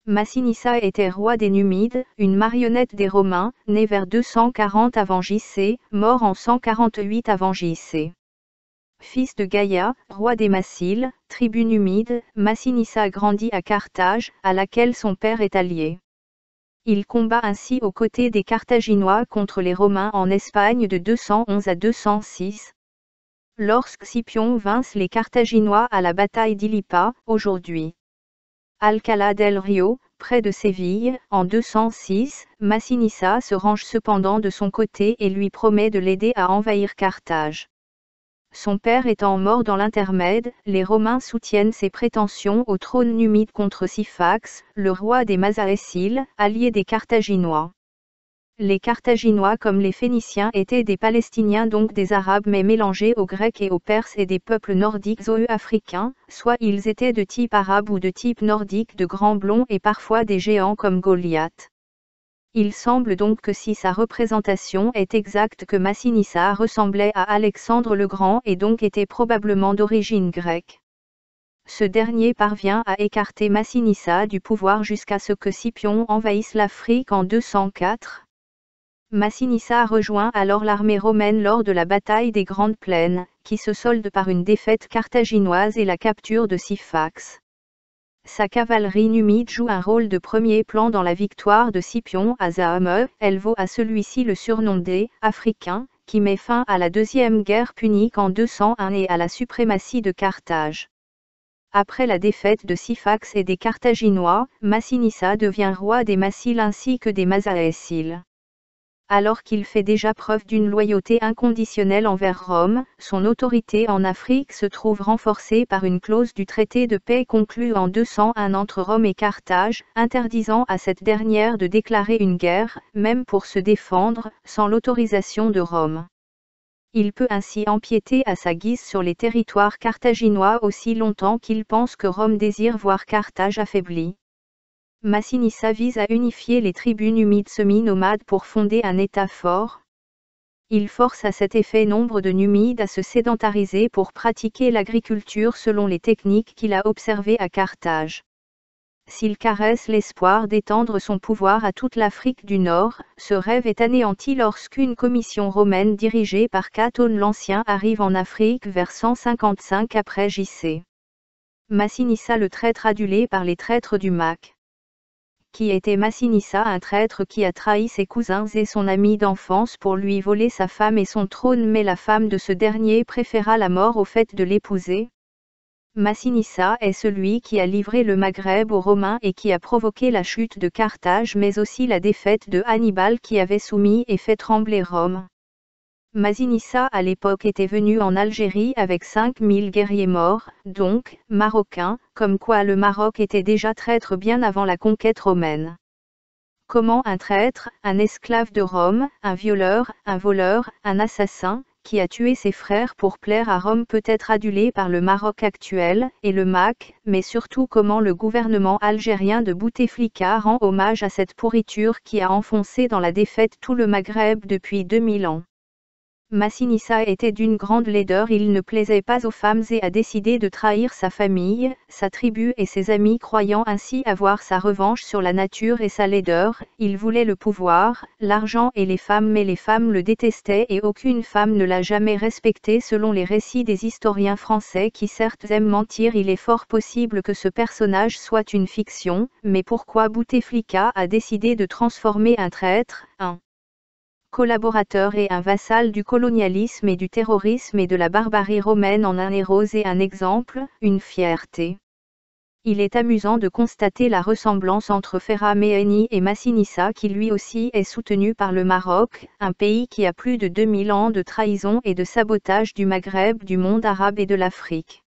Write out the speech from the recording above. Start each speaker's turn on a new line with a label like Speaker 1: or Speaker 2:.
Speaker 1: Massinissa était roi des Numides, une marionnette des Romains, né vers 240 avant J.C., mort en 148 avant J.C. Fils de Gaïa, roi des Massiles, tribu numide, Massinissa grandit à Carthage, à laquelle son père est allié. Il combat ainsi aux côtés des Carthaginois contre les Romains en Espagne de 211 à 206. Lorsque Scipion vince les Carthaginois à la bataille d'Ilipa, aujourd'hui Alcalá del Río, près de Séville, en 206, Massinissa se range cependant de son côté et lui promet de l'aider à envahir Carthage. Son père étant mort dans l'intermède, les Romains soutiennent ses prétentions au trône numide contre Syphax, le roi des Masaréciles, allié des Carthaginois. Les Carthaginois comme les Phéniciens étaient des Palestiniens, donc des Arabes mais mélangés aux Grecs et aux Perses et des peuples nordiques africains, soit ils étaient de type arabe ou de type nordique, de grands blonds et parfois des géants comme Goliath. Il semble donc que si sa représentation est exacte que Massinissa ressemblait à Alexandre le Grand et donc était probablement d'origine grecque. Ce dernier parvient à écarter Massinissa du pouvoir jusqu'à ce que Scipion envahisse l'Afrique en 204. Massinissa rejoint alors l'armée romaine lors de la bataille des Grandes Plaines, qui se solde par une défaite carthaginoise et la capture de Syphax. Sa cavalerie numide joue un rôle de premier plan dans la victoire de Scipion à Zahame, elle vaut à celui-ci le surnom des « Africains », qui met fin à la deuxième guerre punique en 201 et à la suprématie de Carthage. Après la défaite de Syphax et des Carthaginois, Massinissa devient roi des Massiles ainsi que des Masaréciles. Alors qu'il fait déjà preuve d'une loyauté inconditionnelle envers Rome, son autorité en Afrique se trouve renforcée par une clause du traité de paix conclu en 201 entre Rome et Carthage, interdisant à cette dernière de déclarer une guerre, même pour se défendre, sans l'autorisation de Rome. Il peut ainsi empiéter à sa guise sur les territoires carthaginois aussi longtemps qu'il pense que Rome désire voir Carthage affaibli. Massinissa vise à unifier les tribus numides semi-nomades pour fonder un État fort. Il force à cet effet nombre de Numides à se sédentariser pour pratiquer l'agriculture selon les techniques qu'il a observées à Carthage. S'il caresse l'espoir d'étendre son pouvoir à toute l'Afrique du Nord, ce rêve est anéanti lorsqu'une commission romaine dirigée par Catone l'Ancien arrive en Afrique vers 155 après J.C. Massinissa le traître adulé par les traîtres du Mac. Qui était Massinissa, un traître qui a trahi ses cousins et son ami d'enfance pour lui voler sa femme et son trône, mais la femme de ce dernier préféra la mort au fait de l'épouser. Massinissa est celui qui a livré le Maghreb aux Romains et qui a provoqué la chute de Carthage mais aussi la défaite de Hannibal qui avait soumis et fait trembler Rome. Massinissa à l'époque était venu en Algérie avec 5000 guerriers morts, donc, marocains, comme quoi le Maroc était déjà traître bien avant la conquête romaine. Comment un traître, un esclave de Rome, un violeur, un voleur, un assassin, qui a tué ses frères pour plaire à Rome peut être adulé par le Maroc actuel, et le Mac, mais surtout comment le gouvernement algérien de Bouteflika rend hommage à cette pourriture qui a enfoncé dans la défaite tout le Maghreb depuis 2000 ans. Massinissa était d'une grande laideur, il ne plaisait pas aux femmes et a décidé de trahir sa famille, sa tribu et ses amis croyant ainsi avoir sa revanche sur la nature et sa laideur. Il voulait le pouvoir, l'argent et les femmes mais les femmes le détestaient et aucune femme ne l'a jamais respecté selon les récits des historiens français qui certes aiment mentir. Il est fort possible que ce personnage soit une fiction, mais pourquoi Bouteflika a décidé de transformer un traître, un collaborateur et un vassal du colonialisme et du terrorisme et de la barbarie romaine en un héros et un exemple, une fierté. Il est amusant de constater la ressemblance entre Ferra Méhéni et Massinissa qui lui aussi est soutenu par le Maroc, un pays qui a plus de 2000 ans de trahison et de sabotage du Maghreb, du monde arabe et de l'Afrique.